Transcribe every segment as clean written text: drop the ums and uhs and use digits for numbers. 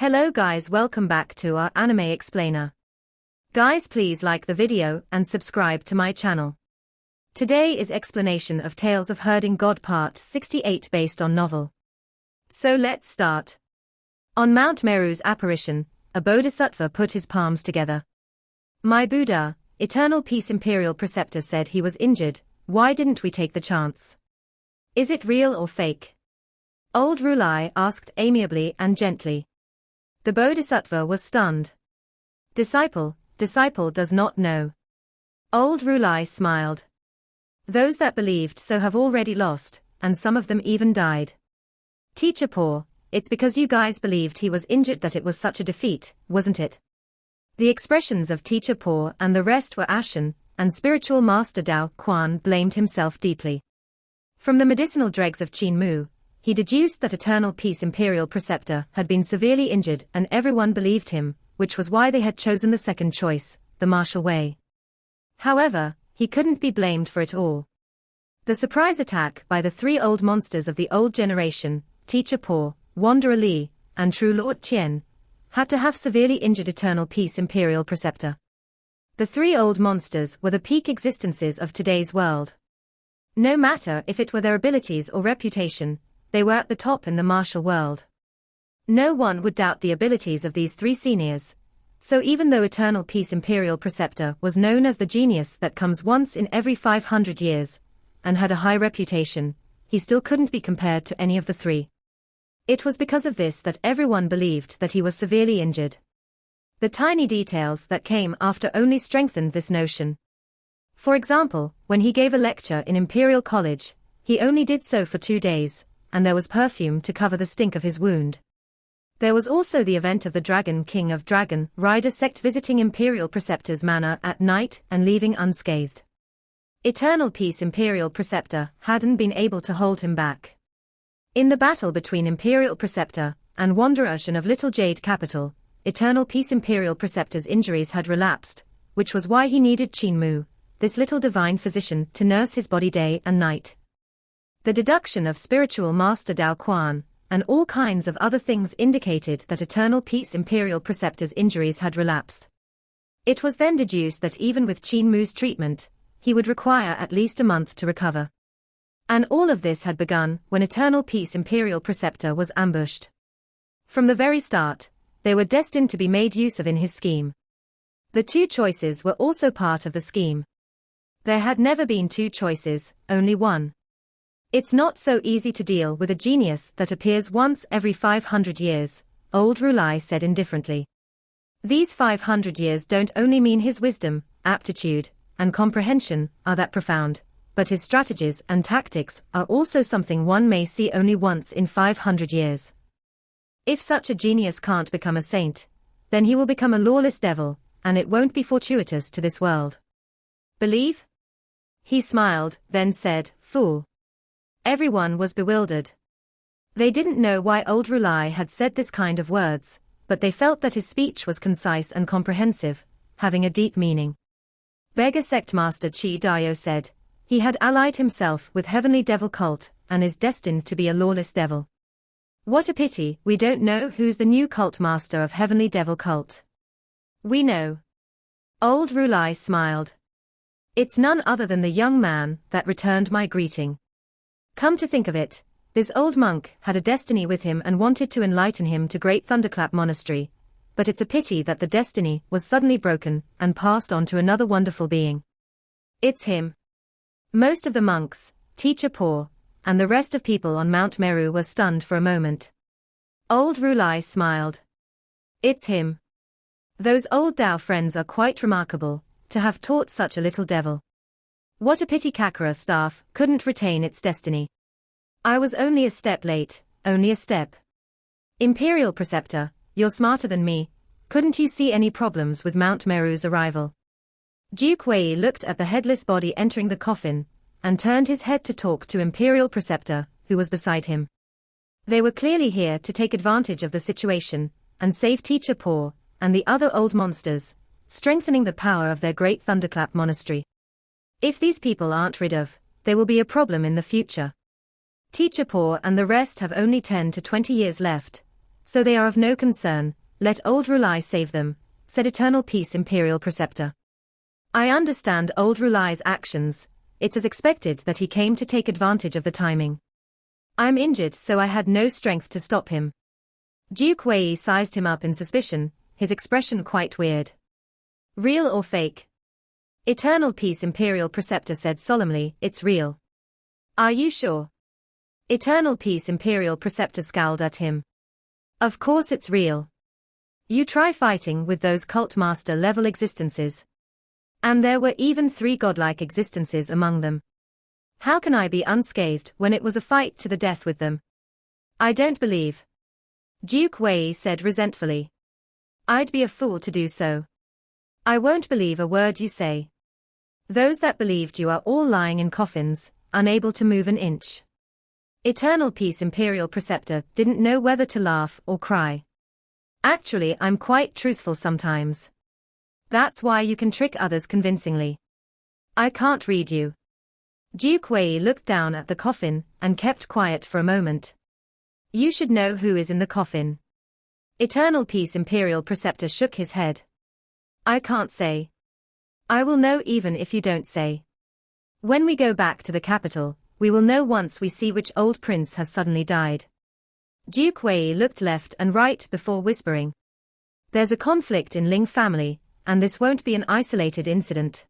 Hello guys, welcome back to our anime explainer. Guys, please like the video and subscribe to my channel. Today is explanation of Tales of Herding God Part 68 based on novel. So let's start. On Mount Meru's apparition, a bodhisattva put his palms together. My Buddha, Eternal Peace Imperial Preceptor said he was injured. Why didn't we take the chance? Is it real or fake? Old Rulai asked amiably and gently. The bodhisattva was stunned. Disciple does not know. Old Rulai smiled. Those that believed so have already lost, and some of them even died. Teacher poor, it's because you guys believed he was injured that it was such a defeat, wasn't it? The expressions of Teacher poor and the rest were ashen, and spiritual master Dao Quan blamed himself deeply. From the medicinal dregs of Qin Mu, he deduced that Eternal Peace Imperial Preceptor had been severely injured and everyone believed him, which was why they had chosen the second choice, the martial way. However, he couldn't be blamed for it all. The surprise attack by the three old monsters of the old generation, Teacher Poor, Wanderer Li, and True Lord Tien, had to have severely injured Eternal Peace Imperial Preceptor. The three old monsters were the peak existences of today's world. No matter if it were their abilities or reputation, they were at the top in the martial world. No one would doubt the abilities of these three seniors, so even though Eternal Peace Imperial Preceptor was known as the genius that comes once in every 500 years, and had a high reputation, he still couldn't be compared to any of the three. It was because of this that everyone believed that he was severely injured. The tiny details that came after only strengthened this notion. For example, when he gave a lecture in Imperial College, he only did so for 2 days, and there was perfume to cover the stink of his wound. There was also the event of the Dragon King of Dragon Rider sect visiting Imperial Preceptor's manor at night and leaving unscathed. Eternal Peace Imperial Preceptor hadn't been able to hold him back. In the battle between Imperial Preceptor and Wanderer Shan of Little Jade Capital, Eternal Peace Imperial Preceptor's injuries had relapsed, which was why he needed Qin Mu, this little divine physician, to nurse his body day and night. The deduction of spiritual master Dao Quan, and all kinds of other things indicated that Eternal Peace Imperial Preceptor's injuries had relapsed. It was then deduced that even with Qin Mu's treatment, he would require at least a month to recover. And all of this had begun when Eternal Peace Imperial Preceptor was ambushed. From the very start, they were destined to be made use of in his scheme. The two choices were also part of the scheme. There had never been two choices, only one. It's not so easy to deal with a genius that appears once every 500 years, old Rulai said indifferently. These 500 years don't only mean his wisdom, aptitude, and comprehension are that profound, but his strategies and tactics are also something one may see only once in 500 years. If such a genius can't become a saint, then he will become a lawless devil, and it won't be fortuitous to this world. Believe? He smiled, then said, fool. Everyone was bewildered. They didn't know why old Rulai had said this kind of words, but they felt that his speech was concise and comprehensive, having a deep meaning. Beggar Sect Master Chi Dayo said, he had allied himself with Heavenly Devil Cult, and is destined to be a lawless devil. What a pity we don't know who's the new cult master of Heavenly Devil Cult. We know. Old Rulai smiled. It's none other than the young man that returned my greeting. Come to think of it, this old monk had a destiny with him and wanted to enlighten him to Great Thunderclap Monastery, but it's a pity that the destiny was suddenly broken and passed on to another wonderful being. It's him. Most of the monks, Teacher Poor, and the rest of people on Mount Meru were stunned for a moment. Old Rulai smiled. It's him. Those old Dao friends are quite remarkable, to have taught such a little devil. What a pity Kakura staff couldn't retain its destiny. I was only a step late, only a step. Imperial Preceptor, you're smarter than me, couldn't you see any problems with Mount Meru's arrival? Duke Wei looked at the headless body entering the coffin, and turned his head to talk to Imperial Preceptor, who was beside him. They were clearly here to take advantage of the situation, and save Teacher Poor, and the other old monsters, strengthening the power of their Great Thunderclap Monastery. If these people aren't rid of, there will be a problem in the future. Teacher Poor and the rest have only 10 to 20 years left, So they are of no concern, let old Rulai save them, said Eternal Peace Imperial Preceptor. I understand old Rulai's actions, it's as expected that he came to take advantage of the timing. I'm injured so I had no strength to stop him. Duke Wei sized him up in suspicion, his expression quite weird. Real or fake? Eternal Peace Imperial Preceptor said solemnly, it's real. Are you sure? Eternal Peace Imperial Preceptor scowled at him. Of course it's real. You try fighting with those cult master level existences. And there were even 3 godlike existences among them. How can I be unscathed when it was a fight to the death with them? I don't believe. Duke Wei said resentfully. I'd be a fool to do so. I won't believe a word you say. Those that believed you are all lying in coffins, unable to move an inch. Eternal Peace Imperial Preceptor didn't know whether to laugh or cry. Actually, I'm quite truthful sometimes. That's why you can trick others convincingly. I can't read you. Duke Wei looked down at the coffin and kept quiet for a moment. You should know who is in the coffin. Eternal Peace Imperial Preceptor shook his head. I can't say. I will know even if you don't say. When we go back to the capital, we will know once we see which old prince has suddenly died. Duke Wei looked left and right before whispering. There's a conflict in Ling family, and this won't be an isolated incident.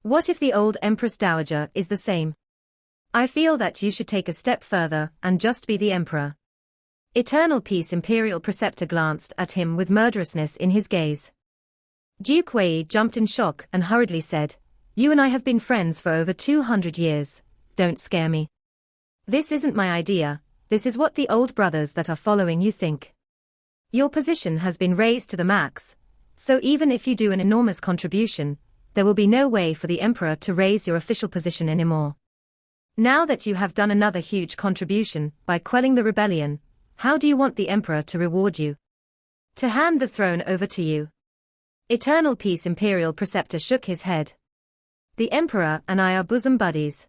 What if the old Empress Dowager is the same? I feel that you should take a step further and just be the emperor. Eternal Peace Imperial Preceptor glanced at him with murderousness in his gaze. Duke Wei jumped in shock and hurriedly said, You and I have been friends for over 200 years, don't scare me. This isn't my idea, this is what the old brothers that are following you think. Your position has been raised to the max, so even if you do an enormous contribution, there will be no way for the emperor to raise your official position anymore. Now that you have done another huge contribution by quelling the rebellion, how do you want the emperor to reward you? To hand the throne over to you? Eternal Peace Imperial Preceptor shook his head. The emperor and I are bosom buddies.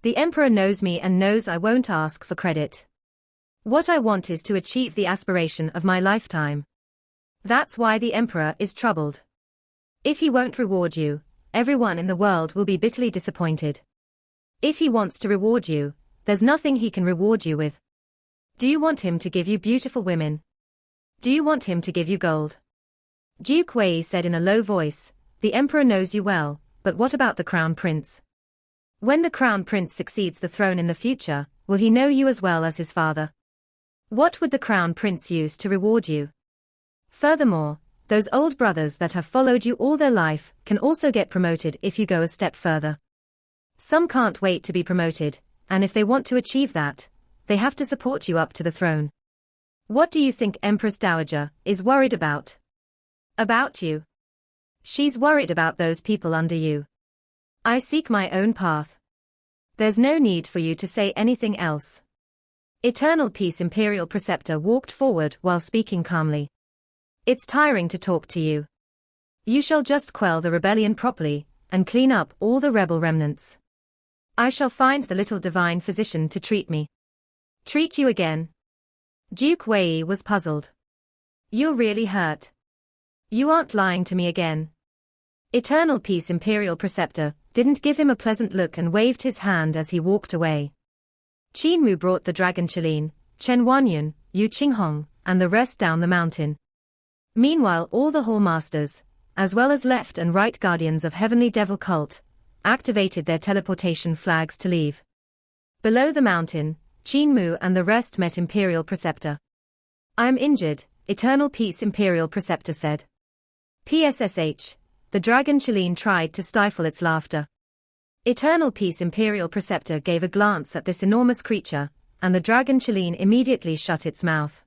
The emperor knows me and knows I won't ask for credit. What I want is to achieve the aspiration of my lifetime. That's why the emperor is troubled. If he won't reward you, everyone in the world will be bitterly disappointed. If he wants to reward you, there's nothing he can reward you with. Do you want him to give you beautiful women? Do you want him to give you gold? Duke Wei said in a low voice, The emperor knows you well, but what about the crown prince? When the crown prince succeeds the throne in the future, will he know you as well as his father? What would the crown prince use to reward you? Furthermore, those old brothers that have followed you all their life can also get promoted if you go a step further. Some can't wait to be promoted, and if they want to achieve that, they have to support you up to the throne. What do you think Empress Dowager is worried about? About you. She's worried about those people under you. I seek my own path. There's no need for you to say anything else. Eternal Peace Imperial Preceptor walked forward while speaking calmly. It's tiring to talk to you. You shall just quell the rebellion properly, and clean up all the rebel remnants. I shall find the little divine physician to treat me. Treat you again? Duke Wei was puzzled. You're really hurt. You aren't lying to me again. Eternal Peace Imperial Preceptor didn't give him a pleasant look and waved his hand as he walked away. Qin Mu brought the dragon Chilin, Chen Wanyun, Yu Qinghong, and the rest down the mountain. Meanwhile all the hall masters, as well as left and right guardians of Heavenly Devil Cult, activated their teleportation flags to leave. Below the mountain, Qin Mu and the rest met Imperial Preceptor. I am injured, Eternal Peace Imperial Preceptor said. PSSH, the dragon Chilin tried to stifle its laughter. Eternal Peace Imperial Preceptor gave a glance at this enormous creature, and the dragon Chilin immediately shut its mouth.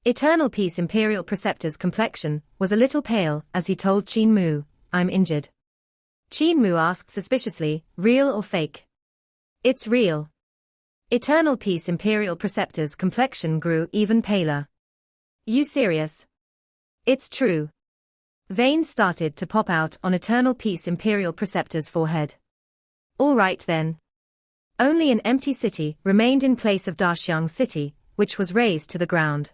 Eternal Peace Imperial Preceptor's complexion was a little pale as he told Qin Mu, I'm injured. Qin Mu asked suspiciously, real or fake? It's real. Eternal Peace Imperial Preceptor's complexion grew even paler. You serious? It's true. Veins started to pop out on Eternal Peace Imperial Preceptor's forehead. All right then. Only an empty city remained in place of Daxiang City, which was razed to the ground.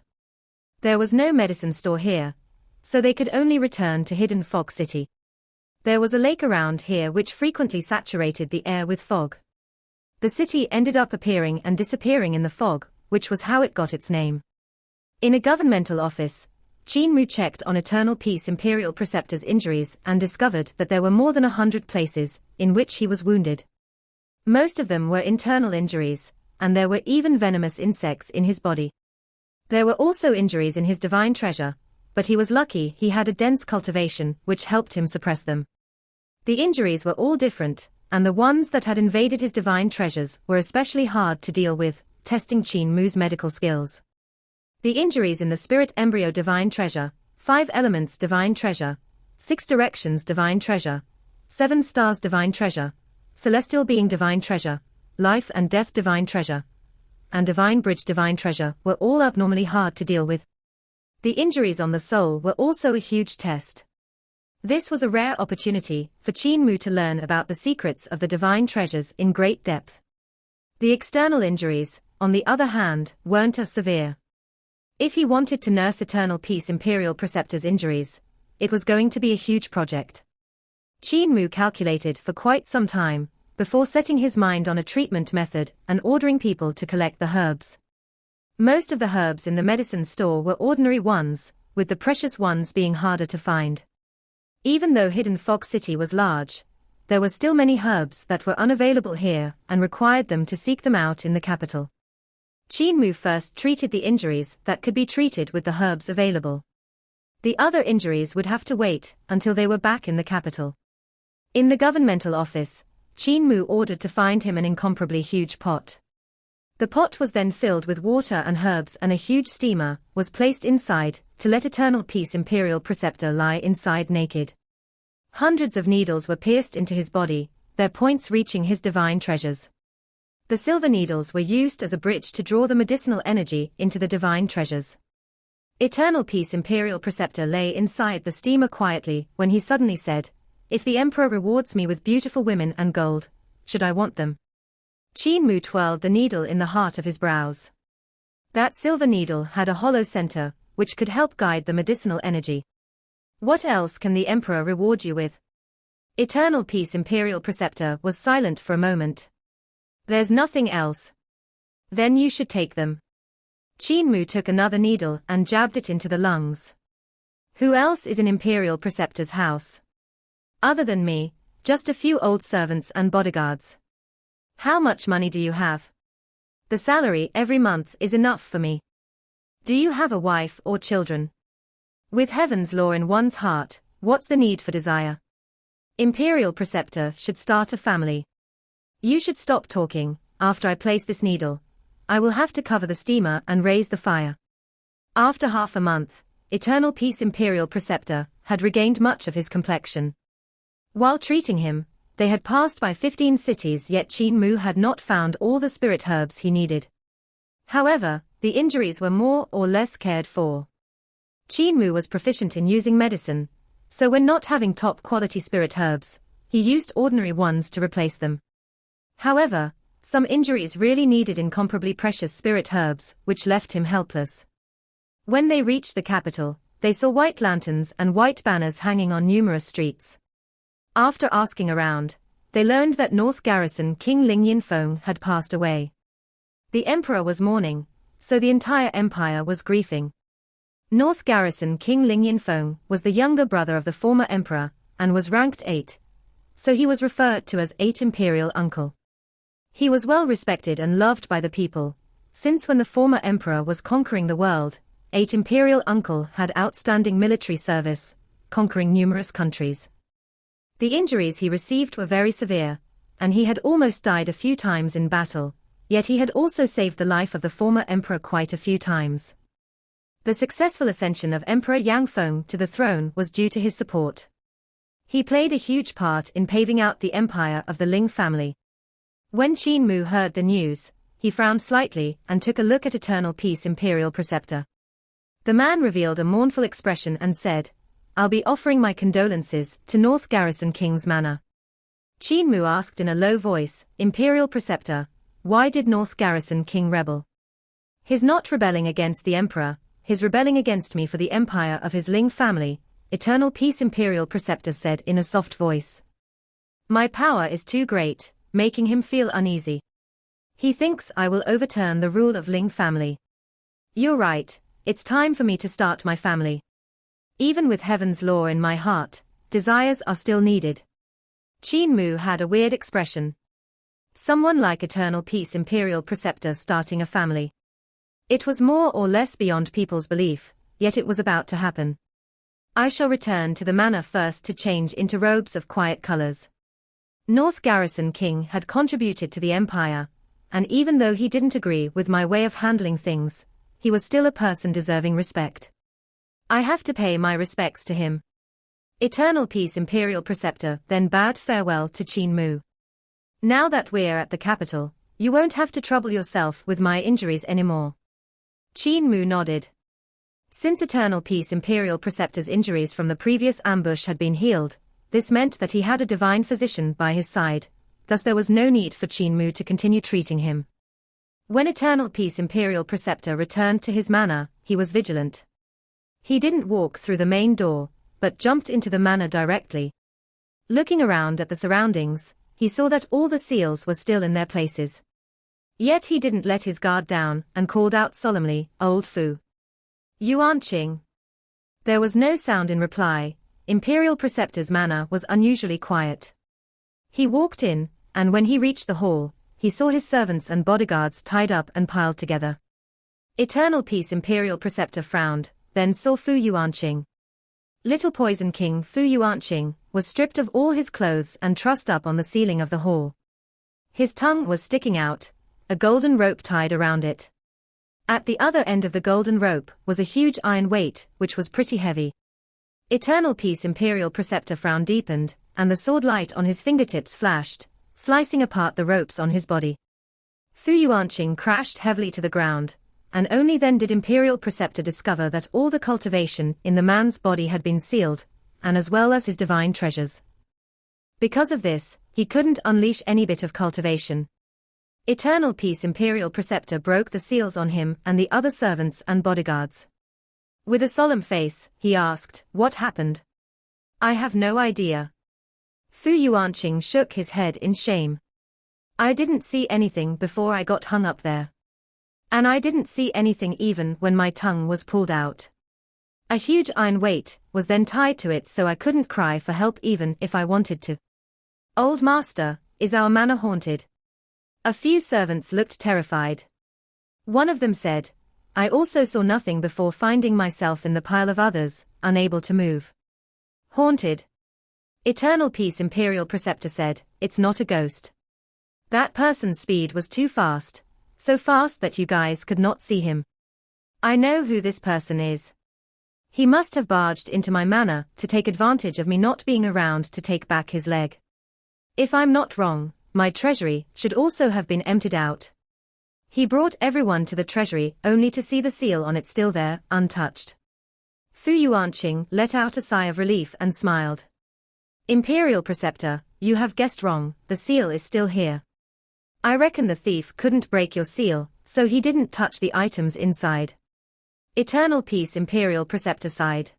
There was no medicine store here, so they could only return to Hidden Fog City. There was a lake around here which frequently saturated the air with fog. The city ended up appearing and disappearing in the fog, which was how it got its name. In a governmental office, Qin Mu checked on Eternal Peace Imperial Preceptor's injuries and discovered that there were more than 100 places in which he was wounded. Most of them were internal injuries, and there were even venomous insects in his body. There were also injuries in his divine treasure, but he was lucky he had a dense cultivation which helped him suppress them. The injuries were all different, and the ones that had invaded his divine treasures were especially hard to deal with, testing Qin Mu's medical skills. The injuries in the Spirit Embryo Divine Treasure, 5 Elements Divine Treasure, 6 Directions Divine Treasure, 7 Stars Divine Treasure, Celestial Being Divine Treasure, Life and Death Divine Treasure, and Divine Bridge Divine Treasure were all abnormally hard to deal with. The injuries on the soul were also a huge test. This was a rare opportunity for Qin Mu to learn about the secrets of the divine treasures in great depth. The external injuries, on the other hand, weren't as severe. If he wanted to nurse Eternal Peace Imperial Preceptor's injuries, it was going to be a huge project. Qin Mu calculated for quite some time, before setting his mind on a treatment method and ordering people to collect the herbs. Most of the herbs in the medicine store were ordinary ones, with the precious ones being harder to find. Even though Hidden Fog City was large, there were still many herbs that were unavailable here and required them to seek them out in the capital. Qin Mu first treated the injuries that could be treated with the herbs available. The other injuries would have to wait until they were back in the capital. In the governmental office, Qin Mu ordered to find him an incomparably huge pot. The pot was then filled with water and herbs, and a huge steamer was placed inside to let Eternal Peace Imperial Preceptor lie inside naked. Hundreds of needles were pierced into his body, their points reaching his divine treasures. The silver needles were used as a bridge to draw the medicinal energy into the divine treasures. Eternal Peace Imperial Preceptor lay inside the steamer quietly when he suddenly said, "If the Emperor rewards me with beautiful women and gold, should I want them?" Qin Mu twirled the needle in the heart of his brows. That silver needle had a hollow center, which could help guide the medicinal energy. What else can the Emperor reward you with? Eternal Peace Imperial Preceptor was silent for a moment. There's nothing else. Then you should take them. Qin Mu took another needle and jabbed it into the lungs. Who else is in Imperial Preceptor's house? Other than me, just a few old servants and bodyguards. How much money do you have? The salary every month is enough for me. Do you have a wife or children? With heaven's law in one's heart, what's the need for desire? Imperial Preceptor should start a family. You should stop talking. After I place this needle, I will have to cover the steamer and raise the fire. After half a month, Eternal Peace Imperial Preceptor had regained much of his complexion. While treating him, they had passed by 15 cities, yet Qin Mu had not found all the spirit herbs he needed. However, the injuries were more or less cared for. Qin Mu was proficient in using medicine, so when not having top-quality spirit herbs, he used ordinary ones to replace them. However, some injuries really needed incomparably precious spirit herbs, which left him helpless. When they reached the capital, they saw white lanterns and white banners hanging on numerous streets. After asking around, they learned that North Garrison King Ling Yinfeng had passed away. The emperor was mourning, so the entire empire was grieving. North Garrison King Ling Yinfeng was the younger brother of the former emperor, and was ranked 8. So he was referred to as 8 Imperial Uncle. He was well respected and loved by the people, since when the former emperor was conquering the world, 8 Imperial Uncle had outstanding military service, conquering numerous countries. The injuries he received were very severe, and he had almost died a few times in battle, yet he had also saved the life of the former emperor quite a few times. The successful ascension of Emperor Yang Feng to the throne was due to his support. He played a huge part in paving out the empire of the Ling family. When Qin Mu heard the news, he frowned slightly and took a look at Eternal Peace Imperial Preceptor. The man revealed a mournful expression and said, "I'll be offering my condolences to North Garrison King's manor." Qin Mu asked in a low voice, "Imperial Preceptor, why did North Garrison King rebel?" His not rebelling against the emperor his rebelling against me for the empire of his Ling family, Eternal Peace Imperial Preceptor said in a soft voice. My power is too great, making him feel uneasy. He thinks I will overturn the rule of Ling family. You're right, it's time for me to start my family. Even with heaven's law in my heart, desires are still needed. Qin Mu had a weird expression. Someone like Eternal Peace Imperial Preceptor starting a family. It was more or less beyond people's belief, yet it was about to happen. I shall return to the manor first to change into robes of quiet colors. North Garrison King had contributed to the empire, and even though he didn't agree with my way of handling things, he was still a person deserving respect. I have to pay my respects to him. Eternal Peace Imperial Preceptor then bowed farewell to Qin Mu. Now that we're at the capital, you won't have to trouble yourself with my injuries anymore. Qin Mu nodded. Since Eternal Peace Imperial Preceptor's injuries from the previous ambush had been healed, this meant that he had a divine physician by his side, thus there was no need for Qin Mu to continue treating him. When Eternal Peace Imperial Preceptor returned to his manor, he was vigilant. He didn't walk through the main door, but jumped into the manor directly. Looking around at the surroundings, he saw that all the seals were still in their places. Yet he didn't let his guard down and called out solemnly, Old Fu. Yuan Qing. There was no sound in reply. Imperial Preceptor's manor was unusually quiet. He walked in, and when he reached the hall, he saw his servants and bodyguards tied up and piled together. Eternal Peace Imperial Preceptor frowned, then saw Fu Yuanqing. Little Poison King Fu Yuanqing was stripped of all his clothes and trussed up on the ceiling of the hall. His tongue was sticking out, a golden rope tied around it. At the other end of the golden rope was a huge iron weight, which was pretty heavy. Eternal Peace Imperial Preceptor frown deepened, and the sword light on his fingertips flashed, slicing apart the ropes on his body. Fu Yuanqing crashed heavily to the ground, and only then did Imperial Preceptor discover that all the cultivation in the man's body had been sealed, and as well as his divine treasures. Because of this, he couldn't unleash any bit of cultivation. Eternal Peace Imperial Preceptor broke the seals on him and the other servants and bodyguards. With a solemn face, he asked, What happened? I have no idea. Fu Yuanqing shook his head in shame. I didn't see anything before I got hung up there. And I didn't see anything even when my tongue was pulled out. A huge iron weight was then tied to it so I couldn't cry for help even if I wanted to. Old Master, is our manor haunted? A few servants looked terrified. One of them said, I also saw nothing before finding myself in the pile of others, unable to move. Haunted. Eternal Peace Imperial Preceptor said, It's not a ghost. That person's speed was too fast, so fast that you guys could not see him. I know who this person is. He must have barged into my manor to take advantage of me not being around to take back his leg. If I'm not wrong, my treasury should also have been emptied out. He brought everyone to the treasury only to see the seal on it still there, untouched. Fu Yuanqing let out a sigh of relief and smiled. Imperial Preceptor, you have guessed wrong, the seal is still here. I reckon the thief couldn't break your seal, so he didn't touch the items inside. Eternal Peace Imperial Preceptor sighed.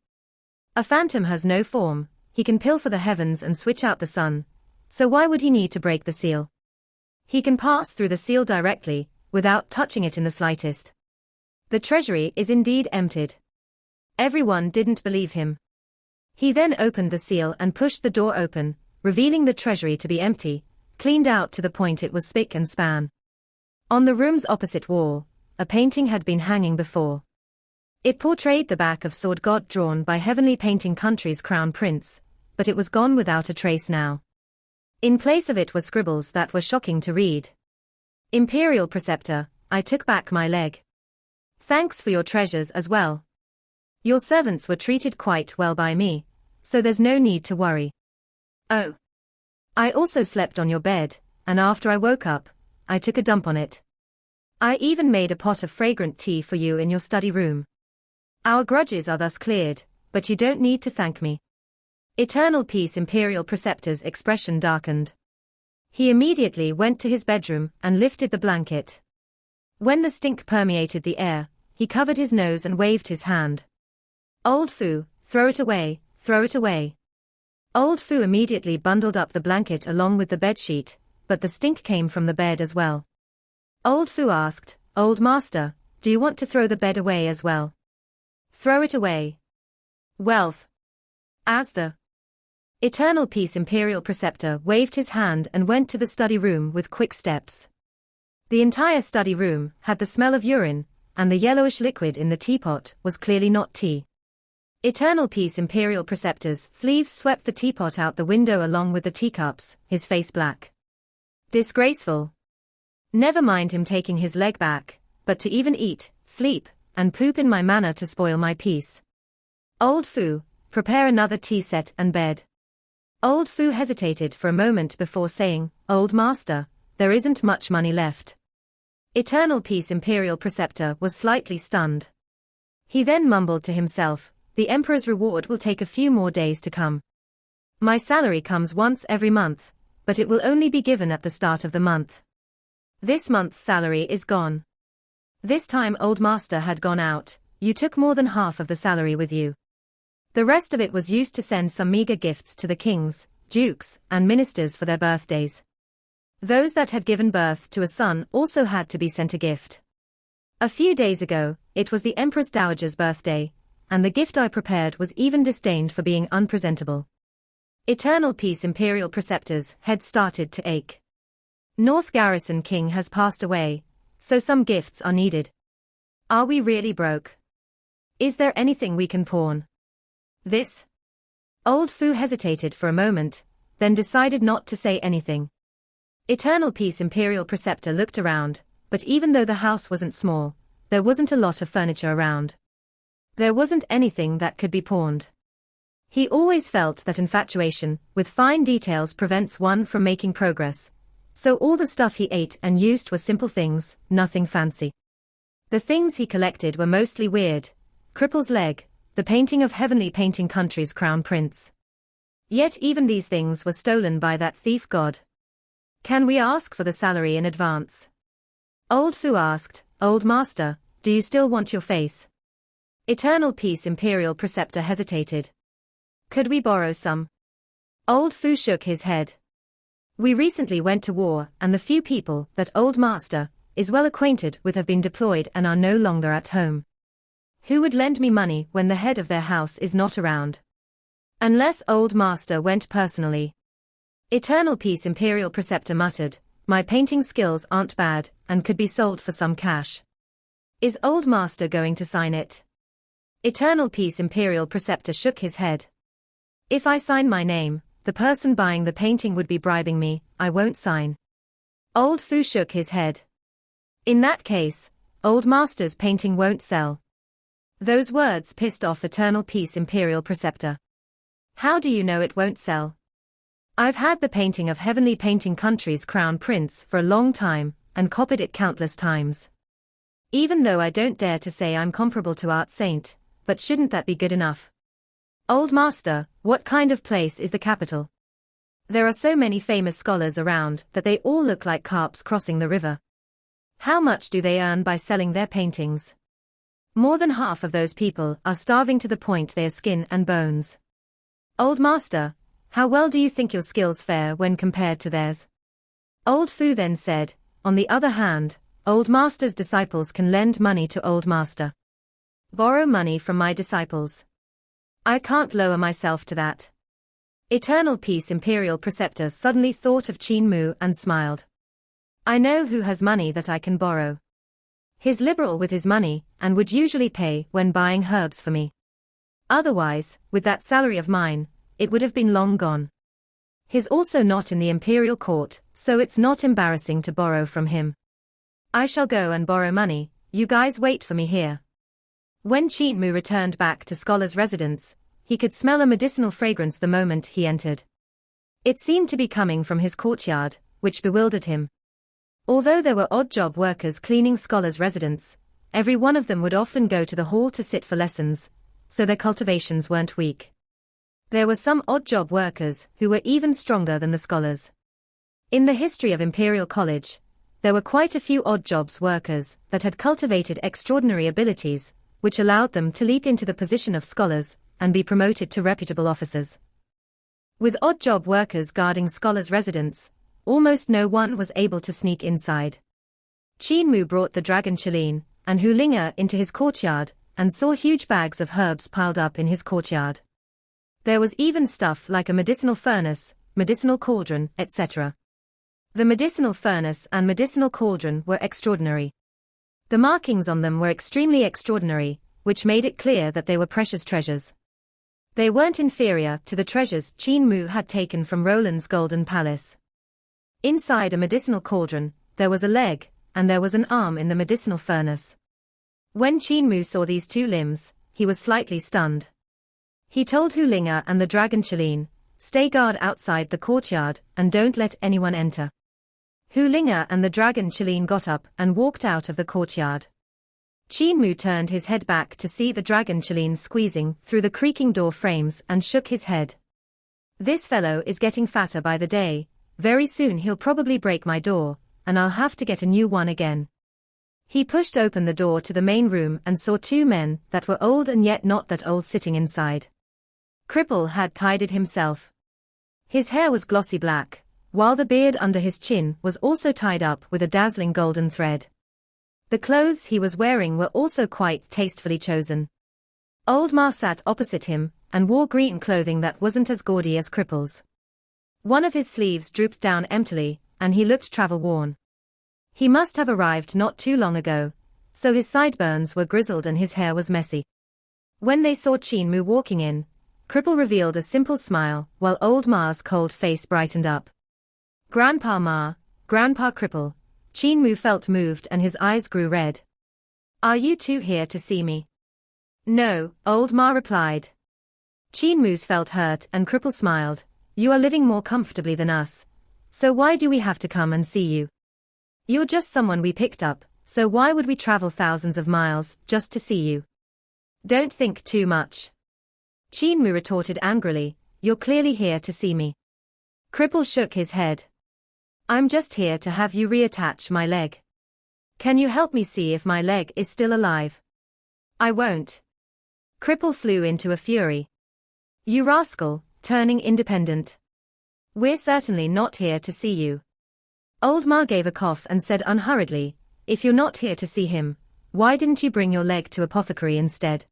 A phantom has no form, he can pilfer the heavens and switch out the sun, so why would he need to break the seal? He can pass through the seal directly, without touching it in the slightest. The treasury is indeed emptied. Everyone didn't believe him. He then opened the seal and pushed the door open, revealing the treasury to be empty, cleaned out to the point it was spick and span. On the room's opposite wall, a painting had been hanging before. It portrayed the back of sword god drawn by Heavenly Painting Country's crown prince, but it was gone without a trace now. In place of it were scribbles that were shocking to read. Imperial Preceptor, I took back my leg. Thanks for your treasures as well. Your servants were treated quite well by me, so there's no need to worry. Oh. I also slept on your bed, and after I woke up, I took a dump on it. I even made a pot of fragrant tea for you in your study room. Our grudges are thus cleared, but you don't need to thank me. Eternal Peace Imperial Preceptor's expression darkened. He immediately went to his bedroom and lifted the blanket. When the stink permeated the air, he covered his nose and waved his hand. "Old Fu, throw it away, throw it away." Old Fu immediately bundled up the blanket along with the bedsheet, but the stink came from the bed as well. Old Fu asked, "Old Master, do you want to throw the bed away as well?" "Throw it away." "Wealth." As the Eternal Peace Imperial Preceptor waved his hand and went to the study room with quick steps. The entire study room had the smell of urine, and the yellowish liquid in the teapot was clearly not tea. Eternal Peace Imperial Preceptor's sleeves swept the teapot out the window along with the teacups, his face black. Disgraceful. Never mind him taking his leg back, but to even eat, sleep, and poop in my manor to spoil my peace. "Old Fu, prepare another tea set and bed." Old Fu hesitated for a moment before saying, "Old Master, there isn't much money left." Eternal Peace Imperial Preceptor was slightly stunned. He then mumbled to himself, "The Emperor's reward will take a few more days to come. My salary comes once every month, but it will only be given at the start of the month. This month's salary is gone." This time Old Master had gone out. "You took more than half of the salary with you. The rest of it was used to send some meager gifts to the kings, dukes, and ministers for their birthdays. Those that had given birth to a son also had to be sent a gift. A few days ago, it was the Empress Dowager's birthday, and the gift I prepared was even disdained for being unpresentable." Eternal Peace Imperial Preceptor's head started to ache. North Garrison King has passed away, so some gifts are needed. Are we really broke? Is there anything we can pawn? This? Old Fu hesitated for a moment, then decided not to say anything. Eternal Peace Imperial Preceptor looked around, but even though the house wasn't small, there wasn't a lot of furniture around. There wasn't anything that could be pawned. He always felt that infatuation with fine details prevents one from making progress, so all the stuff he ate and used were simple things, nothing fancy. The things he collected were mostly weird: Cripple's leg, the painting of Heavenly Painting Country's crown prince. Yet even these things were stolen by that thief god. "Can we ask for the salary in advance?" Old Fu asked, "Old Master, do you still want your face?" Eternal Peace Imperial Preceptor hesitated. "Could we borrow some?" Old Fu shook his head. "We recently went to war, and the few people that Old Master is well acquainted with have been deployed and are no longer at home. Who would lend me money when the head of their house is not around? Unless Old Master went personally." Eternal Peace Imperial Preceptor muttered, "My painting skills aren't bad, and could be sold for some cash. Is Old Master going to sign it?" Eternal Peace Imperial Preceptor shook his head. "If I sign my name, the person buying the painting would be bribing me. I won't sign." Old Fu shook his head. "In that case, Old Master's painting won't sell." Those words pissed off Eternal Peace Imperial Preceptor. "How do you know it won't sell?" "I've had the painting of Heavenly Painting Country's crown prince for a long time, and copied it countless times. Even though I don't dare to say I'm comparable to Art Saint, but shouldn't that be good enough?" "Old Master, what kind of place is the capital? There are so many famous scholars around that they all look like carps crossing the river. How much do they earn by selling their paintings?" "More than half of those people are starving to the point they are skin and bones." "Old Master, how well do you think your skills fare when compared to theirs?" Old Fu then said, "On the other hand, Old Master's disciples can lend money to Old Master. Borrow money from my disciples. I can't lower myself to that." Eternal Peace Imperial Preceptor suddenly thought of Qin Mu and smiled. "I know who has money that I can borrow. He's liberal with his money, and would usually pay when buying herbs for me. Otherwise, with that salary of mine, it would have been long gone. He's also not in the Imperial Court, so it's not embarrassing to borrow from him. I shall go and borrow money, you guys wait for me here." When Qin Mu returned back to Scholar's residence, he could smell a medicinal fragrance the moment he entered. It seemed to be coming from his courtyard, which bewildered him. Although there were odd job workers cleaning Scholar's residence, every one of them would often go to the hall to sit for lessons, so their cultivations weren't weak. There were some odd job workers who were even stronger than the scholars. In the history of Imperial College, there were quite a few odd jobs workers that had cultivated extraordinary abilities, which allowed them to leap into the position of scholars and be promoted to reputable officers. With odd job workers guarding scholars' residence, almost no one was able to sneak inside. Qin Mu brought the dragon Qilin and Hu Ling'er into his courtyard and saw huge bags of herbs piled up in his courtyard. There was even stuff like a medicinal furnace, medicinal cauldron, etc. The medicinal furnace and medicinal cauldron were extraordinary. The markings on them were extremely extraordinary, which made it clear that they were precious treasures. They weren't inferior to the treasures Qin Mu had taken from Roland's golden palace. Inside a medicinal cauldron, there was a leg, and there was an arm in the medicinal furnace. When Qin Mu saw these two limbs, he was slightly stunned. He told Hu Ling'er and the dragon Qilin, "Stay guard outside the courtyard and don't let anyone enter." Hu Ling'er and the dragon Qilin got up and walked out of the courtyard. Qin Mu turned his head back to see the dragon Qilin squeezing through the creaking door frames and shook his head. "This fellow is getting fatter by the day, very soon he'll probably break my door, and I'll have to get a new one again." He pushed open the door to the main room and saw two men that were old and yet not that old sitting inside. Cripple had tidied himself. His hair was glossy black, while the beard under his chin was also tied up with a dazzling golden thread. The clothes he was wearing were also quite tastefully chosen. Old Ma sat opposite him and wore green clothing that wasn't as gaudy as Cripple's. One of his sleeves drooped down emptily, and he looked travel-worn. He must have arrived not too long ago, so his sideburns were grizzled and his hair was messy. When they saw Qin Mu walking in, Cripple revealed a simple smile while old Ma's cold face brightened up. "Grandpa Ma, Grandpa Cripple." Qin Mu felt moved and his eyes grew red. "Are you two here to see me?" "No," old Ma replied. Qin Mu's felt hurt and Cripple smiled. "You are living more comfortably than us, so why do we have to come and see you? You're just someone we picked up, so why would we travel thousands of miles just to see you? Don't think too much." Qin Mu retorted angrily, "You're clearly here to see me." Cripple shook his head. "I'm just here to have you reattach my leg. Can you help me see if my leg is still alive?" "I won't." Cripple flew into a fury. "You rascal, turning independent. We're certainly not here to see you." Old Ma gave a cough and said unhurriedly, "If you're not here to see him, why didn't you bring your leg to apothecary instead?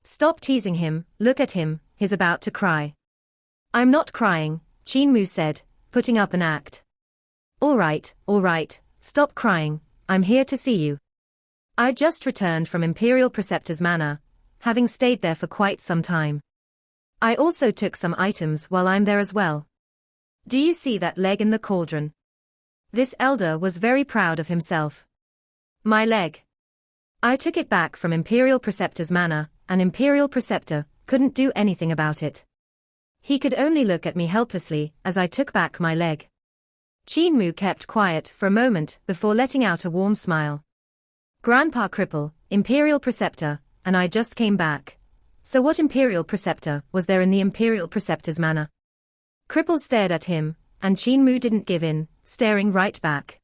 Stop teasing him, look at him, he's about to cry." "I'm not crying," Qin Mu said, putting up an act. All right, stop crying, I'm here to see you. I just returned from Imperial Preceptor's manor, having stayed there for quite some time. I also took some items while I'm there as well. Do you see that leg in the cauldron?" This elder was very proud of himself. "My leg. I took it back from Imperial Preceptor's manor, and Imperial Preceptor couldn't do anything about it. He could only look at me helplessly as I took back my leg." Qin Mu kept quiet for a moment before letting out a warm smile. "Grandpa Cripple, Imperial Preceptor, and I just came back. So what Imperial Preceptor was there in the Imperial Preceptor's manor?" Cripple stared at him, and Qin Mu didn't give in, staring right back.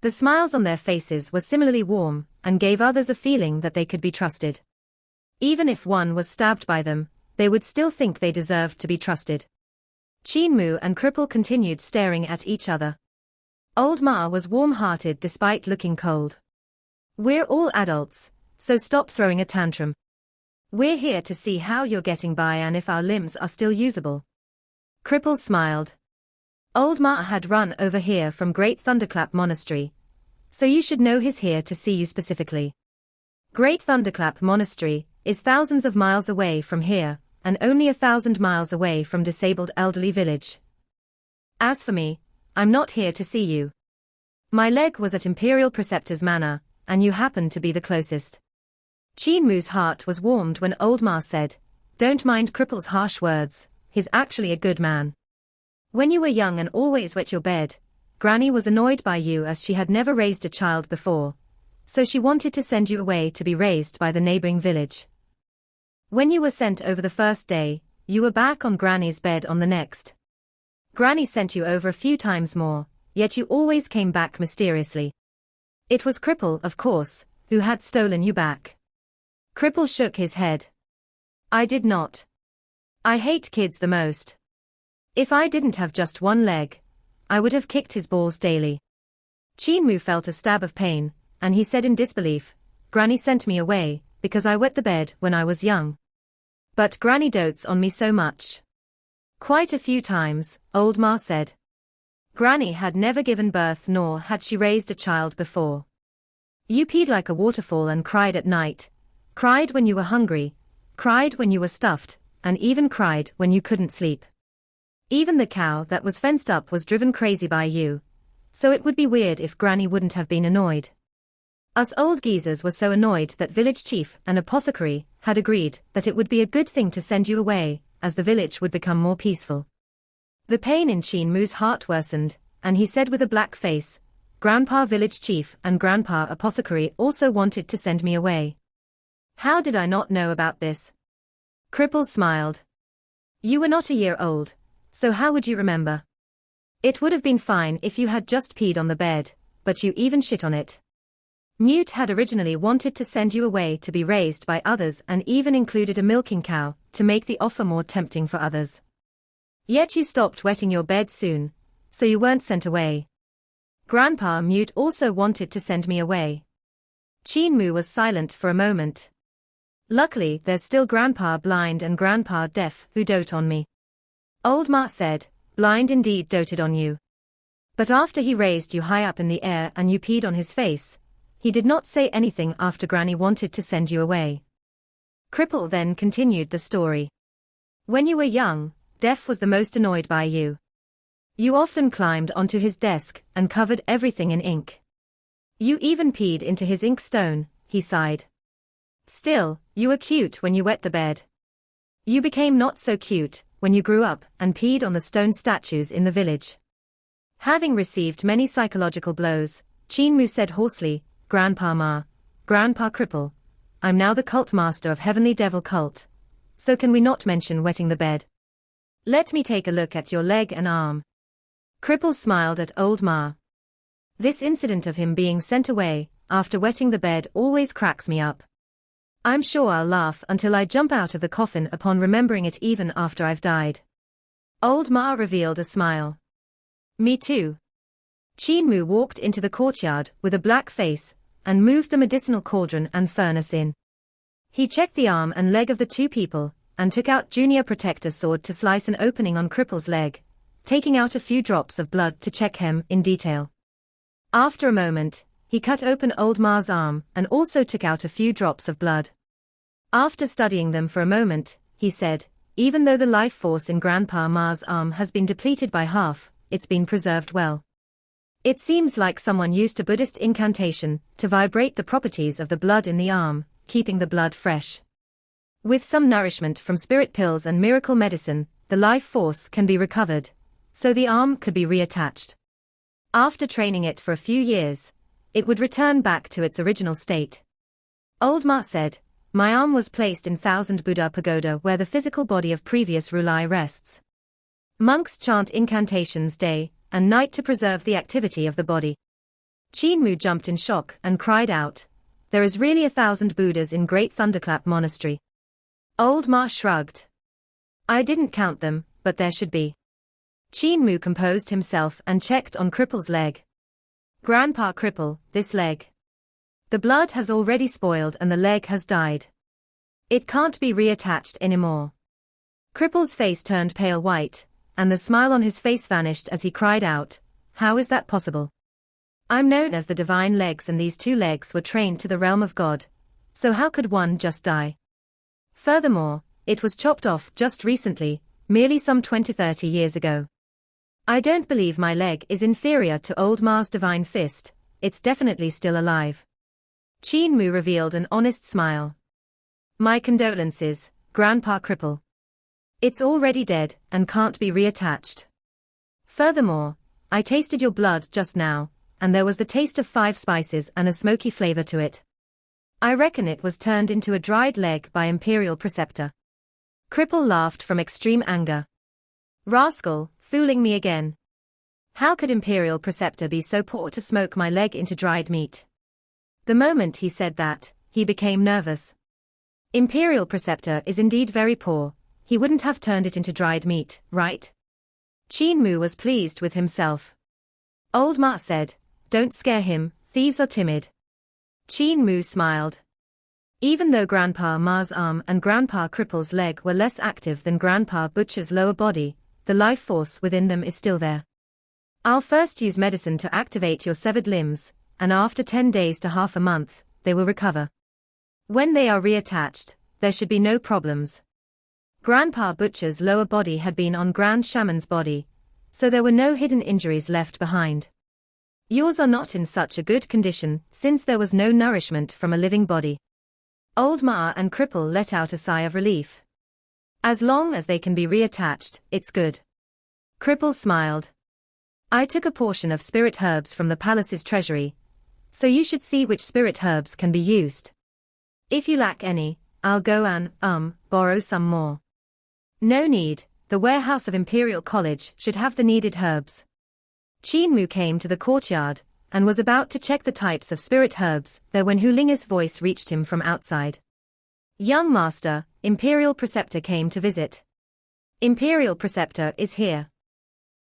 The smiles on their faces were similarly warm, and gave others a feeling that they could be trusted. Even if one was stabbed by them, they would still think they deserved to be trusted. Qin Mu and Cripple continued staring at each other. Old Ma was warm-hearted despite looking cold. "We're all adults, so stop throwing a tantrum. We're here to see how you're getting by and if our limbs are still usable." Cripple smiled. "Old Ma had run over here from Great Thunderclap Monastery, so you should know he's here to see you specifically. Great Thunderclap Monastery is thousands of miles away from here, and only 1,000 miles away from disabled elderly village. As for me, I'm not here to see you. My leg was at Imperial Preceptor's manor, and you happen to be the closest." Qin Mu's heart was warmed when old Ma said, "Don't mind Cripple's harsh words, he's actually a good man. When you were young and always wet your bed, Granny was annoyed by you as she had never raised a child before, so she wanted to send you away to be raised by the neighboring village. When you were sent over the first day, you were back on Granny's bed on the next. Granny sent you over a few times more, yet you always came back mysteriously. It was Cripple, of course, who had stolen you back. Cripple shook his head. I did not. I hate kids the most. If I didn't have just one leg, I would have kicked his balls daily. Qin Mu felt a stab of pain, and he said in disbelief, Granny sent me away, because I wet the bed when I was young. But Granny dotes on me so much. Quite a few times, old Ma said. Granny had never given birth nor had she raised a child before. You peed like a waterfall and cried at night, cried when you were hungry, cried when you were stuffed, and even cried when you couldn't sleep. Even the cow that was fenced up was driven crazy by you, so it would be weird if Granny wouldn't have been annoyed. Us old geezers were so annoyed that village chief and apothecary had agreed that it would be a good thing to send you away, as the village would become more peaceful. The pain in Qin Mu's heart worsened, and he said with a black face, Grandpa village chief and Grandpa apothecary also wanted to send me away. How did I not know about this? Cripple smiled. You were not a year old, so how would you remember? It would have been fine if you had just peed on the bed, but you even shit on it. Mute had originally wanted to send you away to be raised by others and even included a milking cow to make the offer more tempting for others. Yet you stopped wetting your bed soon, so you weren't sent away. Grandpa Mute also wanted to send me away. Qin Mu was silent for a moment. Luckily there's still Grandpa Blind and Grandpa Deaf who dote on me. Old Ma said, Blind indeed doted on you. But after he raised you high up in the air and you peed on his face, he did not say anything after Granny wanted to send you away. Cripple then continued the story. When you were young, Deaf was the most annoyed by you. You often climbed onto his desk and covered everything in ink. You even peed into his ink stone, he sighed. Still, you were cute when you wet the bed. You became not so cute when you grew up and peed on the stone statues in the village. Having received many psychological blows, Qin Mu said hoarsely, Grandpa Ma, Grandpa Cripple, I'm now the cult master of Heavenly Devil Cult. So can we not mention wetting the bed? Let me take a look at your leg and arm. Cripple smiled at old Ma. This incident of him being sent away after wetting the bed always cracks me up. I'm sure I'll laugh until I jump out of the coffin upon remembering it even after I've died. Old Ma revealed a smile. Me too. Qin Mu walked into the courtyard with a black face and moved the medicinal cauldron and furnace in. He checked the arm and leg of the two people and took out Junior Protector's sword to slice an opening on Cripple's leg, taking out a few drops of blood to check him in detail. After a moment, he cut open old Ma's arm and also took out a few drops of blood. After studying them for a moment, he said, even though the life force in Grandpa Ma's arm has been depleted by half, it's been preserved well. It seems like someone used a Buddhist incantation to vibrate the properties of the blood in the arm, keeping the blood fresh. With some nourishment from spirit pills and miracle medicine, the life force can be recovered, so the arm could be reattached. After training it for a few years, it would return back to its original state. Old Ma said, my arm was placed in Thousand Buddha Pagoda where the physical body of previous Rulai rests. Monks chant incantations day and night to preserve the activity of the body. Qin Mu jumped in shock and cried out, there is really 1,000 Buddhas in Great Thunderclap Monastery. Old Ma shrugged. I didn't count them, but there should be. Qin Mu composed himself and checked on Cripple's leg. Grandpa Cripple, this leg. The blood has already spoiled and the leg has died. It can't be reattached anymore. Cripple's face turned pale white, and the smile on his face vanished as he cried out, how is that possible? I'm known as the divine legs and these two legs were trained to the realm of God, so how could one just die? Furthermore, it was chopped off just recently, merely some 20-30 years ago. I don't believe my leg is inferior to old Ma's divine fist, it's definitely still alive. Qin Mu revealed an honest smile. My condolences, Grandpa Cripple. It's already dead and can't be reattached. Furthermore, I tasted your blood just now, and there was the taste of 5 spices and a smoky flavor to it. I reckon it was turned into a dried leg by Imperial Preceptor. Cripple laughed from extreme anger. Rascal, fooling me again. How could Imperial Preceptor be so poor to smoke my leg into dried meat? The moment he said that, he became nervous. Imperial Preceptor is indeed very poor, he wouldn't have turned it into dried meat, right? Qin Mu was pleased with himself. Old Ma said, "Don't scare him, thieves are timid." Qin Mu smiled. Even though Grandpa Ma's arm and Grandpa Cripple's leg were less active than Grandpa Butcher's lower body, the life force within them is still there. I'll first use medicine to activate your severed limbs, and after 10 days to half a month, they will recover. When they are reattached, there should be no problems. Grandpa Butcher's lower body had been on Grand Shaman's body, so there were no hidden injuries left behind. Yours are not in such a good condition, since there was no nourishment from a living body. Old Ma and Cripple let out a sigh of relief. As long as they can be reattached, it's good. Cripple smiled. I took a portion of spirit herbs from the palace's treasury, so you should see which spirit herbs can be used. If you lack any, I'll go and, borrow some more. No need, the warehouse of Imperial College should have the needed herbs. Qin Mu came to the courtyard, and was about to check the types of spirit herbs there when Hu Linga's voice reached him from outside. Young Master, Imperial Preceptor came to visit. Imperial Preceptor is here.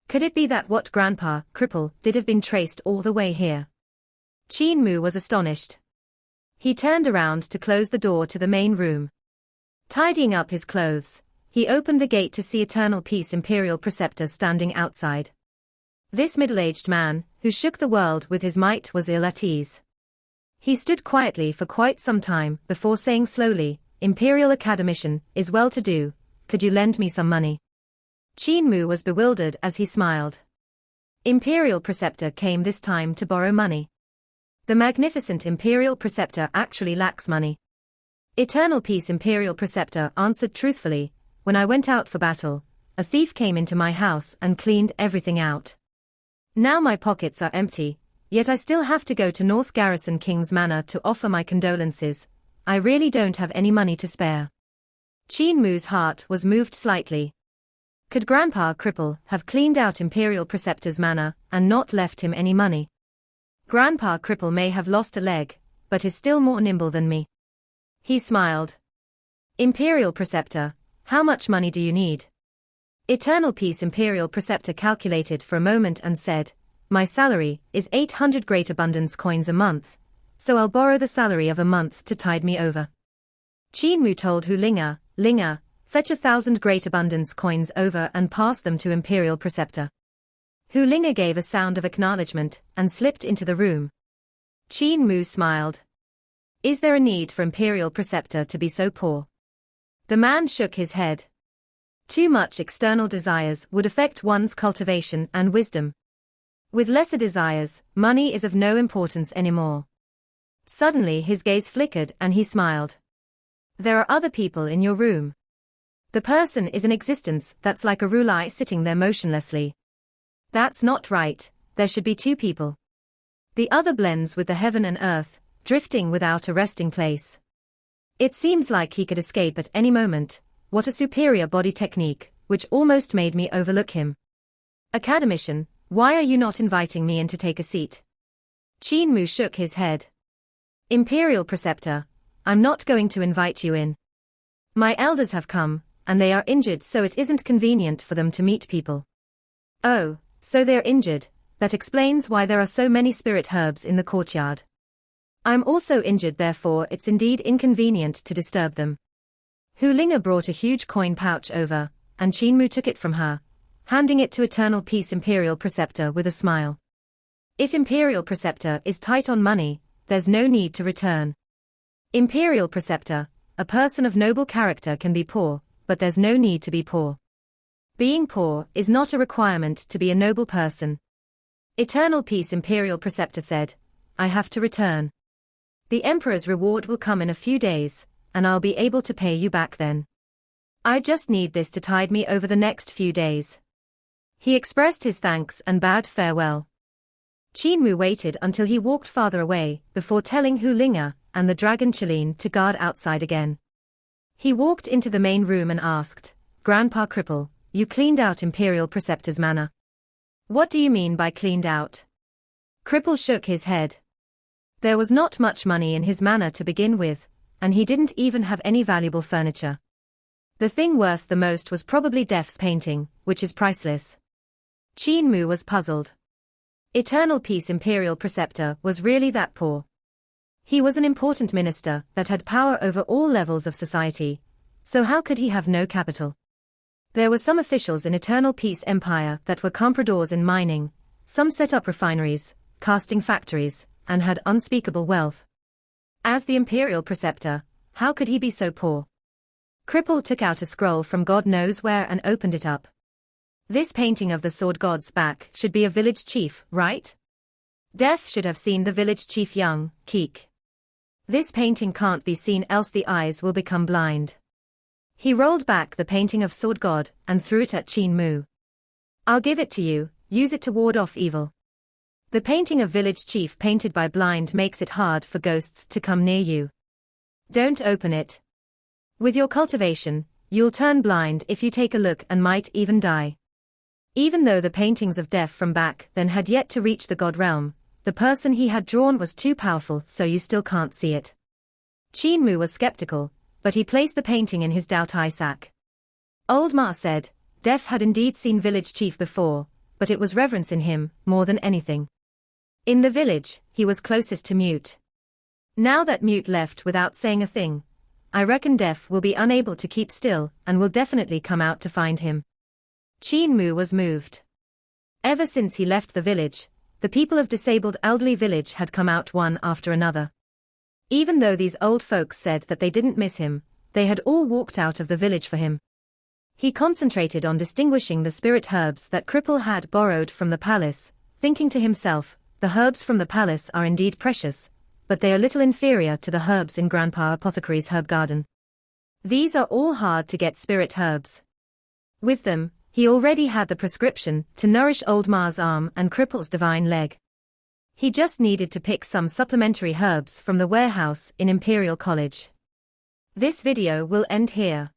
Could it be that what Grandpa, Cripple, did have been traced all the way here? Qin Mu was astonished. He turned around to close the door to the main room. Tidying up his clothes, he opened the gate to see Eternal Peace Imperial Preceptor standing outside. This middle-aged man, who shook the world with his might, was ill at ease. He stood quietly for quite some time before saying slowly, "Imperial Academician is well-to-do, could you lend me some money?" Qin Mu was bewildered as he smiled. Imperial Preceptor came this time to borrow money. The magnificent Imperial Preceptor actually lacks money. Eternal Peace Imperial Preceptor answered truthfully, "When I went out for battle, a thief came into my house and cleaned everything out. Now my pockets are empty, yet I still have to go to North Garrison King's Manor to offer my condolences. I really don't have any money to spare." Qin Mu's heart was moved slightly. Could Grandpa Cripple have cleaned out Imperial Preceptor's manor and not left him any money? Grandpa Cripple may have lost a leg, but is still more nimble than me. He smiled. Imperial Preceptor, how much money do you need? Eternal Peace Imperial Preceptor calculated for a moment and said, "My salary is 800 Great Abundance coins a month, so I'll borrow the salary of a month to tide me over." Qin Mu told Hu Linga, "Linga, fetch 1,000 Great Abundance coins over and pass them to Imperial Preceptor." Hu Linga gave a sound of acknowledgement and slipped into the room. Qin Mu smiled. Is there a need for Imperial Preceptor to be so poor? The man shook his head. Too much external desires would affect one's cultivation and wisdom. With lesser desires, money is of no importance anymore. Suddenly his gaze flickered and he smiled. There are other people in your room. The person is an existence that's like a roulette sitting there motionlessly. That's not right, there should be two people. The other blends with the heaven and earth, drifting without a resting place. It seems like he could escape at any moment. What a superior body technique, which almost made me overlook him. Academician, why are you not inviting me in to take a seat? Qin Mu shook his head. Imperial Preceptor, I'm not going to invite you in. My elders have come, and they are injured, so it isn't convenient for them to meet people. Oh, so they're injured, that explains why there are so many spirit herbs in the courtyard. I'm also injured, therefore it's indeed inconvenient to disturb them. Hu Linga brought a huge coin pouch over, and Qin Mu took it from her, handing it to Eternal Peace Imperial Preceptor with a smile. If Imperial Preceptor is tight on money, there's no need to return. Imperial Preceptor, a person of noble character can be poor, but there's no need to be poor. Being poor is not a requirement to be a noble person. Eternal Peace Imperial Preceptor said, I have to return. The Emperor's reward will come in a few days, and I'll be able to pay you back then. I just need this to tide me over the next few days. He expressed his thanks and bade farewell. Qin Mu waited until he walked farther away before telling Hu Linga and the dragon Chiline to guard outside again. He walked into the main room and asked, Grandpa Cripple, you cleaned out Imperial Preceptor's manor. What do you mean by cleaned out? Cripple shook his head. There was not much money in his manor to begin with, and he didn't even have any valuable furniture. The thing worth the most was probably Def's painting, which is priceless. Qin Mu was puzzled. Eternal Peace Imperial Preceptor was really that poor? He was an important minister that had power over all levels of society, so how could he have no capital? There were some officials in Eternal Peace Empire that were compradors in mining, some set up refineries, casting factories, and had unspeakable wealth. As the Imperial Preceptor, how could he be so poor? Cripple took out a scroll from God knows where and opened it up. This painting of the sword god's back should be a village chief, right? Def should have seen the village chief young, Keek. This painting can't be seen else the eyes will become blind. He rolled back the painting of sword god and threw it at Qin Mu. I'll give it to you, use it to ward off evil. The painting of village chief painted by blind makes it hard for ghosts to come near you. Don't open it. With your cultivation, you'll turn blind if you take a look and might even die. Even though the paintings of Def from back then had yet to reach the god realm, the person he had drawn was too powerful so you still can't see it. Qin Mu was skeptical, but he placed the painting in his doubt eye sack. Old Ma said, Def had indeed seen village chief before, but it was reverence in him, more than anything. In the village, he was closest to Mute. Now that Mute left without saying a thing, I reckon Def will be unable to keep still and will definitely come out to find him. Qin Mu was moved. Ever since he left the village, the people of disabled elderly village had come out one after another. Even though these old folks said that they didn't miss him, they had all walked out of the village for him. He concentrated on distinguishing the spirit herbs that Cripple had borrowed from the palace, thinking to himself, the herbs from the palace are indeed precious, but they are little inferior to the herbs in Grandpa Apothecary's herb garden. These are all hard to get spirit herbs. With them, he already had the prescription to nourish Old Ma's arm and Cripple's divine leg. He just needed to pick some supplementary herbs from the warehouse in Imperial College. This video will end here.